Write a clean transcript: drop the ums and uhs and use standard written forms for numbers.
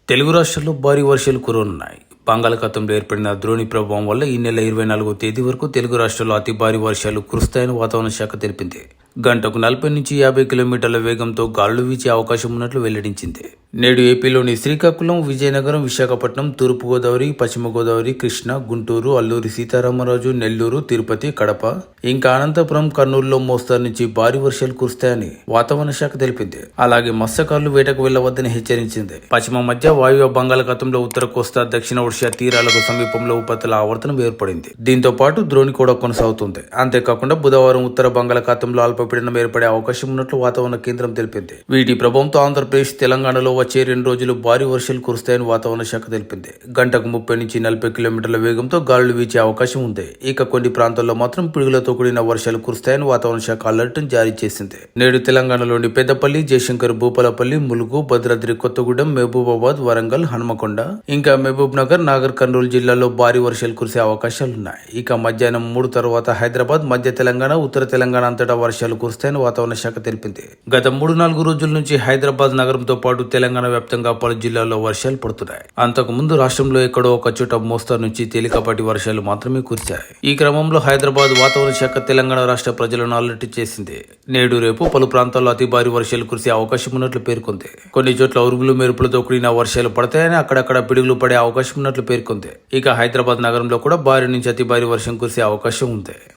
తెలుగు రాష్ట్రాల్లో భారీ వర్షాలు కురవనున్నాయి. బంగాళాఖాతంలో ఏర్పడిన ద్రోణి ప్రభావం వల్ల ఈ నెల 24వ తేదీ వరకు తెలుగు రాష్ట్రాల్లో అతి భారీ వర్షాలు కురుస్తాయని వాతావరణ శాఖ తెలిపింది. గంటకు 40 నుంచి 50 కిలోమీటర్ల వేగంతో గాలులు వీచే అవకాశం ఉన్నట్లు వెల్లడించింది. నేడు ఏపీలోని శ్రీకాకుళం, విజయనగరం, విశాఖపట్నం, తూర్పుగోదావరి, పశ్చిమ గోదావరి, కృష్ణా, గుంటూరు, అల్లూరి సీతారామరాజు, నెల్లూరు, తిరుపతి, కడప, ఇంకా అనంతపురం, కర్నూలులో మోస్తారు నుంచి భారీ వర్షాలు కురుస్తాయని వాతావరణ శాఖ తెలిపింది. అలాగే మత్స్యకారులు వేటకు వెళ్లవద్దని హెచ్చరించింది. పశ్చిమ మధ్య వాయువ్య బంగాళాఖాతంలో ఉత్తర కోస్తా, దక్షిణ ఒడిషా తీరాలకు సమీపంలో ఉపరితల ఆవర్తనం ఏర్పడింది. దీంతో పాటు ద్రోణి కూడా కొనసాగుతుంది. అంతేకాకుండా బుధవారం ఉత్తర బంగాళాఖాతంలో అల్పపీడనం ఏర్పడే అవకాశం ఉన్నట్లు వాతావరణ కేంద్రం తెలిపింది. వీటి ప్రభావంతో ఆంధ్రప్రదేశ్, తెలంగాణలో వచ్చే 2 రోజులు భారీ వర్షాలు కురుస్తాయని వాతావరణ శాఖ తెలిపింది. గంటకు 30 నుంచి 40 కిలోమీటర్ల వేగంతో గాలులు వీచే అవకాశం ఉంది. ఇక కొన్ని ప్రాంతాల్లో మాత్రం పిడుగులతో కూడిన వర్షాలు కురుస్తాయని వాతావరణ శాఖ అలర్ట్ జారీ చేసింది. నేడు తెలంగాణలోని పెద్దపల్లి, జయశంకర్, భూపాలపల్లి, ములుగు, భద్రాద్రి కొత్తగూడెం, మహబూబాబాద్, వరంగల్, హన్మకొండ, ఇంకా మహబూబ్ నగర్, నాగర్ కర్నూలు జిల్లాల్లో భారీ వర్షాలు కురిసే అవకాశాలున్నాయి. ఇక మధ్యాహ్నం 3 తర్వాత హైదరాబాద్, మధ్య తెలంగాణ, ఉత్తర తెలంగాణ అంతటా వర్షాలు కురుస్తాయని వాతావరణ శాఖ తెలిపింది. గత 3-4 రోజుల నుంచి హైదరాబాద్ నగరంతో పాటు తెలంగాణ వ్యాప్తంగా పలు జిల్లాల్లో వర్షాలు పడుతున్నాయి. అంతకుముందు రాష్ట్రంలో ఎక్కడో ఒక చోట మోస్తరు నుంచి తేలికపాటి వర్షాలు మాత్రమే కురిశాయి. ఈ క్రమంలో హైదరాబాద్ వాతావరణ శాఖ తెలంగాణ రాష్ట్ర ప్రజలను అలర్ట్ చేసింది. నేడు, రేపు పలు ప్రాంతాల్లో అతి భారీ వర్షాలు కురిసే అవకాశం ఉన్నట్లు పేర్కొంది. కొన్ని చోట్ల ఉరుములు, మెరుపులతో కూడిన వర్షాలు పడతాయని, అక్కడక్కడ పిడుగులు పడే అవకాశం ఉన్నట్లు పేర్కొంది. ఇక హైదరాబాద్ నగరంలో కూడా భారీ నుంచి అతి భారీ వర్షం కురిసే అవకాశం ఉంది.